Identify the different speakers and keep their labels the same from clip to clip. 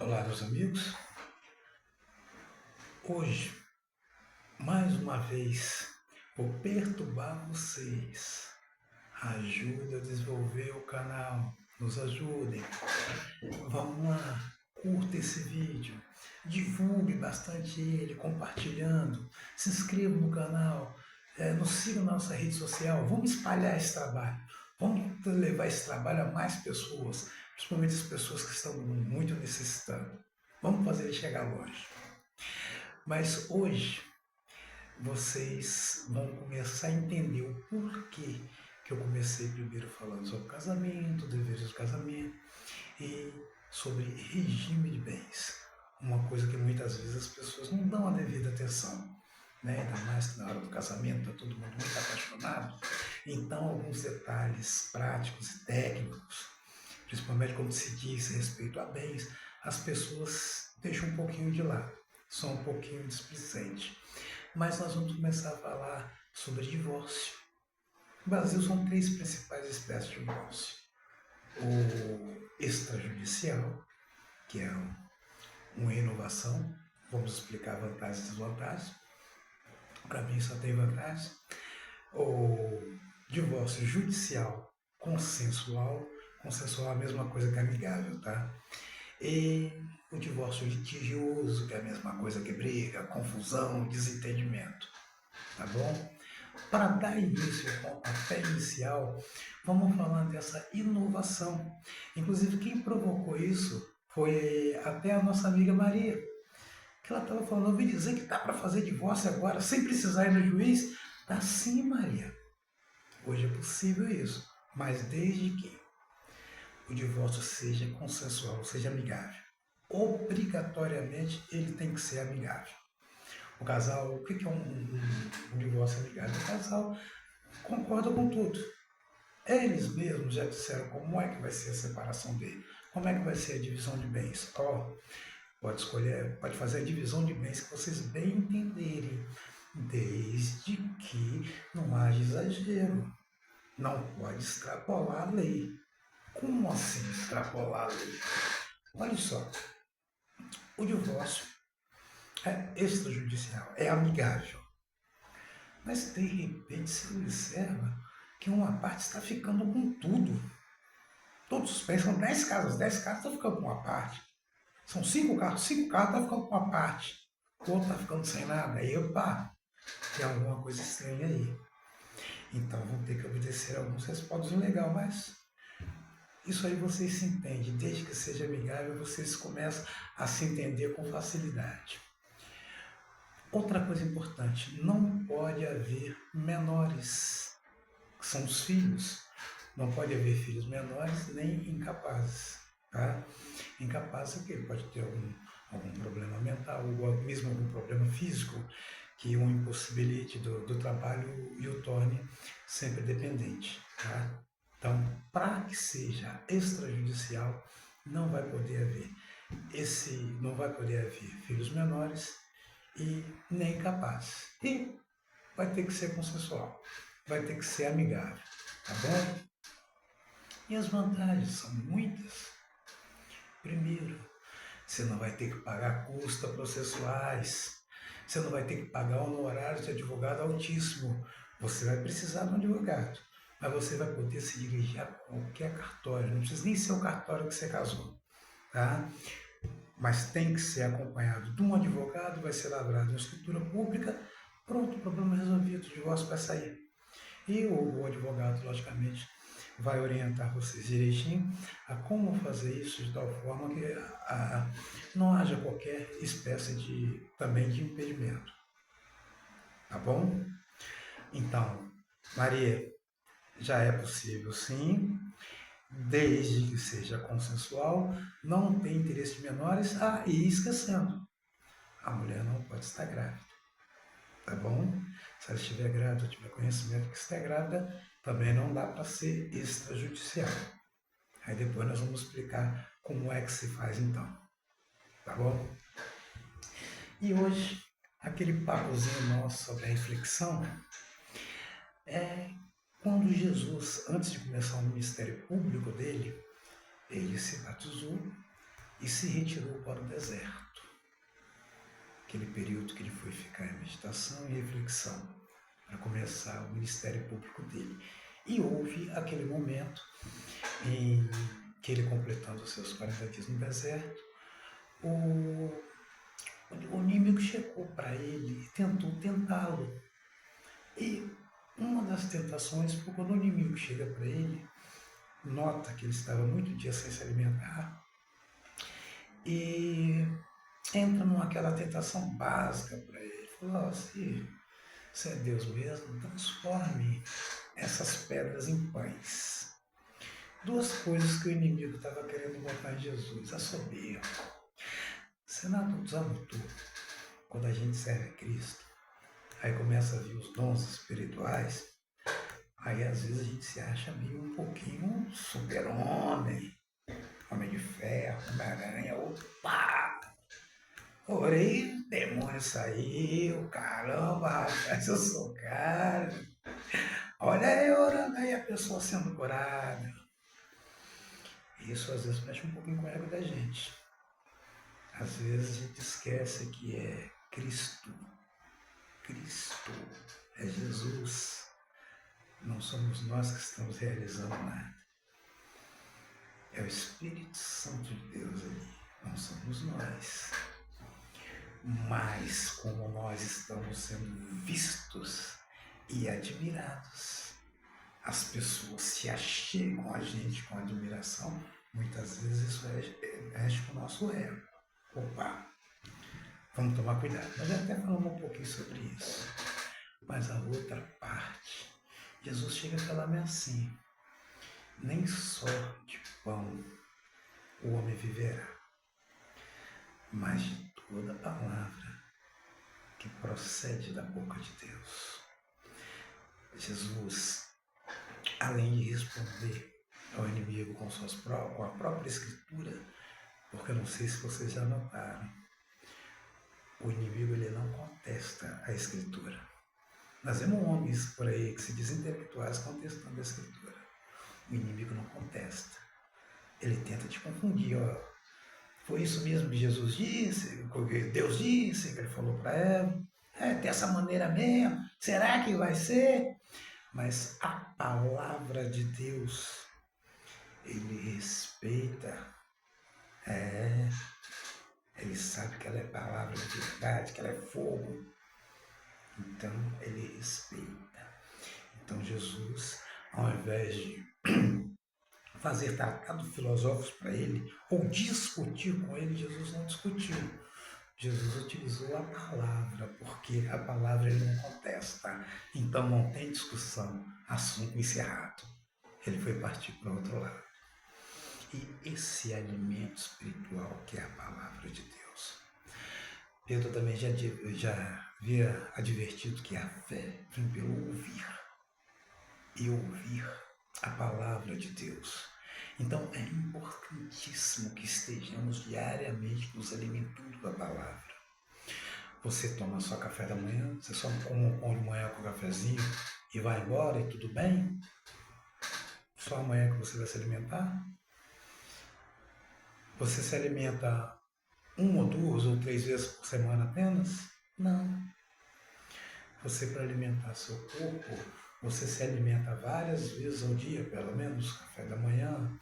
Speaker 1: Olá, meus amigos. Hoje, mais uma vez, vou perturbar vocês. Ajuda a desenvolver o canal. Nos ajudem. Vamos lá, curta esse vídeo. Divulgue bastante ele, compartilhando. Se inscreva no canal. Nos siga na nossa rede social. Vamos espalhar esse trabalho. Vamos levar esse trabalho a mais pessoas, principalmente as pessoas que estão muito necessitando. Vamos fazer ele chegar longe. Mas hoje vocês vão começar a entender o porquê que eu comecei primeiro falando sobre casamento, deveres do casamento e sobre regime de bens. Uma coisa que muitas vezes as pessoas não dão a devida atenção, né? Ainda mais que na hora do casamento está todo mundo muito apaixonado. Então, alguns detalhes práticos e técnicos, principalmente quando se diz respeito a bens, as pessoas deixam um pouquinho de lado, são um pouquinho displicentes. Mas nós vamos começar a falar sobre divórcio. No Brasil são três principais espécies de divórcio. O extrajudicial, que é uma inovação, vamos explicar vantagens e desvantagens. Para mim só tem vantagem. O divórcio judicial consensual. Consensual é a mesma coisa que amigável, tá? E o divórcio litigioso, que é a mesma coisa que briga, confusão, desentendimento, tá bom? Para dar início ao pontapé inicial, vamos falar dessa inovação. Inclusive, quem provocou isso foi até a nossa amiga Maria, que ela estava falando, ouvi dizer que dá para fazer divórcio agora, sem precisar ir no juiz. Dá sim, Maria. Hoje é possível isso, mas desde que o divórcio seja consensual, seja amigável. Obrigatoriamente ele tem que ser amigável. O casal, o que é um divórcio amigável? O casal concorda com tudo. Eles mesmos já disseram como é que vai ser a separação dele, como é que vai ser a divisão de bens. Pode escolher, pode fazer a divisão de bens que vocês bem entenderem, desde que não haja exagero. Não pode extrapolar a lei. Como assim extrapolar a lei? Olha só, o divórcio é extrajudicial, é amigável. Mas de repente se observa que uma parte está ficando com tudo. Todos os bens, são 10 casas estão ficando com uma parte. São 5 carros estão ficando com uma parte. O outro está ficando sem nada. Aí, opa, tem alguma coisa estranha aí. Então vão ter que obedecer alguns respaldos legais, mas isso aí vocês se entendem. Desde que seja amigável, vocês começam a se entender com facilidade. Outra coisa importante, não pode haver menores, que são os filhos. Não pode haver filhos menores nem incapazes. Tá? Incapaz é que ele pode ter algum problema mental, ou mesmo algum problema físico, que o impossibilite do trabalho e o torne sempre dependente. Tá? Então, para que seja extrajudicial, não vai poder haver filhos menores e nem capazes. E vai ter que ser consensual, vai ter que ser amigável, tá bom? E as vantagens são muitas. Primeiro, você não vai ter que pagar custas processuais, você não vai ter que pagar honorários de advogado altíssimo. Você vai precisar de um advogado, mas você vai poder se dirigir a qualquer cartório, não precisa nem ser o cartório que você casou, tá? Mas tem que ser acompanhado de um advogado, vai ser lavrado uma escritura pública, pronto, o problema resolvido, o divórcio vai sair. E o advogado, logicamente, vai orientar vocês direitinho a como fazer isso de tal forma que não haja qualquer espécie também de impedimento. Tá bom? Então, Maria, já é possível sim, desde que seja consensual, não tem interesse de menores. E esquecendo, a mulher não pode estar grávida. Tá bom? Se ela estiver grávida, tiver conhecimento que está grávida, também não dá para ser extrajudicial. Aí depois nós vamos explicar como é que se faz então. Tá bom? E hoje, aquele papozinho nosso sobre a reflexão é quando Jesus, antes de começar o ministério público dele, ele se batizou e se retirou para o deserto. Aquele período que ele foi ficar em meditação e reflexão, para começar o ministério público dele. E houve aquele momento em que ele, completando os seus 40 dias no deserto, o inimigo chegou para ele e tentou tentá-lo. E uma das tentações, quando o inimigo chega para ele, nota que ele estava muito dias sem se alimentar e entra naquela tentação básica para ele. Falou, se é Deus mesmo, transforme essas pedras em pães. Duas coisas que o inimigo estava querendo botar em Jesus: a soberba. Você não notou, quando a gente serve a Cristo, aí começa a vir os dons espirituais, aí às vezes a gente se acha meio um pouquinho super-homem, homem de ferro, Homem-Aranha, outro pá! Orei, o demônio saiu, caramba, rapaz, eu sou o cara. Olha aí orando aí, a pessoa sendo curada. Isso às vezes mexe um pouquinho com o ego da gente. Às vezes a gente esquece que é Cristo. Cristo é Jesus. Não somos nós que estamos realizando nada. É o Espírito Santo de Deus ali. Não somos nós. Mas como nós estamos sendo vistos e admirados, as pessoas se achegam a gente com admiração, muitas vezes isso mexe com o nosso ego. Opa, vamos tomar cuidado. Nós já até falamos um pouquinho sobre isso. Mas a outra parte, Jesus chega a falar assim: nem só de pão o homem viverá, mas de toda palavra que procede da boca de Deus. Jesus, além de responder ao inimigo com a própria escritura, porque eu não sei se vocês já notaram, o inimigo ele não contesta a escritura. Nós vemos homens por aí que se dizem intelectuais contestando a escritura. O inimigo não contesta. Ele tenta te confundir. Ó. Foi isso mesmo que Jesus disse, que Deus disse, que ele falou para ela. Dessa maneira mesmo, será que vai ser? Mas a palavra de Deus, ele respeita. Ele sabe que ela é palavra de verdade, que ela é fogo. Então, ele respeita. Então, Jesus, ao invés de fazer tratados filosóficos para ele, ou discutir com ele, Jesus não discutiu. Jesus utilizou a palavra, porque a palavra ele não contesta. Então, não tem discussão, assunto encerrado. Ele foi partir para o outro lado. E esse alimento espiritual que é a palavra de Deus. Pedro também já havia advertido que a fé vem pelo ouvir. E ouvir a palavra de Deus. Então é importantíssimo que estejamos diariamente nos alimentando da palavra. Você toma só café da manhã, você só come um pão de manhã com cafezinho e vai embora e tudo bem? Só amanhã que você vai se alimentar? Você se alimenta 1 ou 2 ou 3 vezes por semana apenas? Não. Você, para alimentar seu corpo, você se alimenta várias vezes ao dia, pelo menos café da manhã,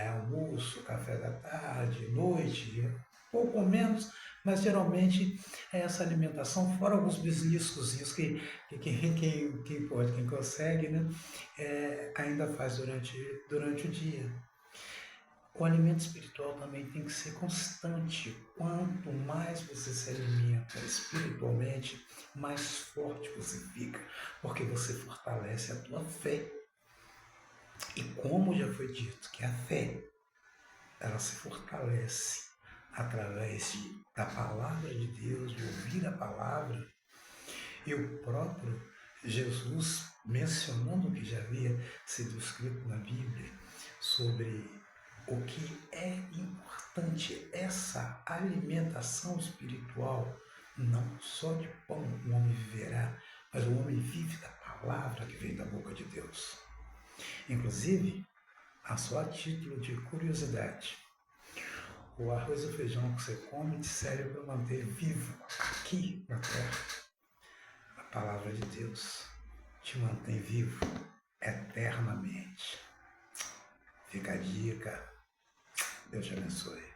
Speaker 1: almoço, café da tarde, noite, pouco menos, mas geralmente é essa alimentação, fora alguns beliscozinhos que quem pode, quem consegue, né, ainda faz durante o dia. O alimento espiritual também tem que ser constante. Quanto mais você se alimenta espiritualmente, mais forte você fica, porque você fortalece a tua fé. E como já foi dito, que a fé, ela se fortalece através da palavra de Deus, de ouvir a palavra. E o próprio Jesus, mencionando o que já havia sido escrito na Bíblia sobre o que é importante, essa alimentação espiritual, não só de pão o homem viverá, mas o homem vive da palavra que vem da boca de Deus. Inclusive, a só a título de curiosidade, O arroz e o feijão que você come te serve para manter vivo aqui na terra. A palavra de Deus te mantém vivo eternamente. Fica a dica. Deus te abençoe.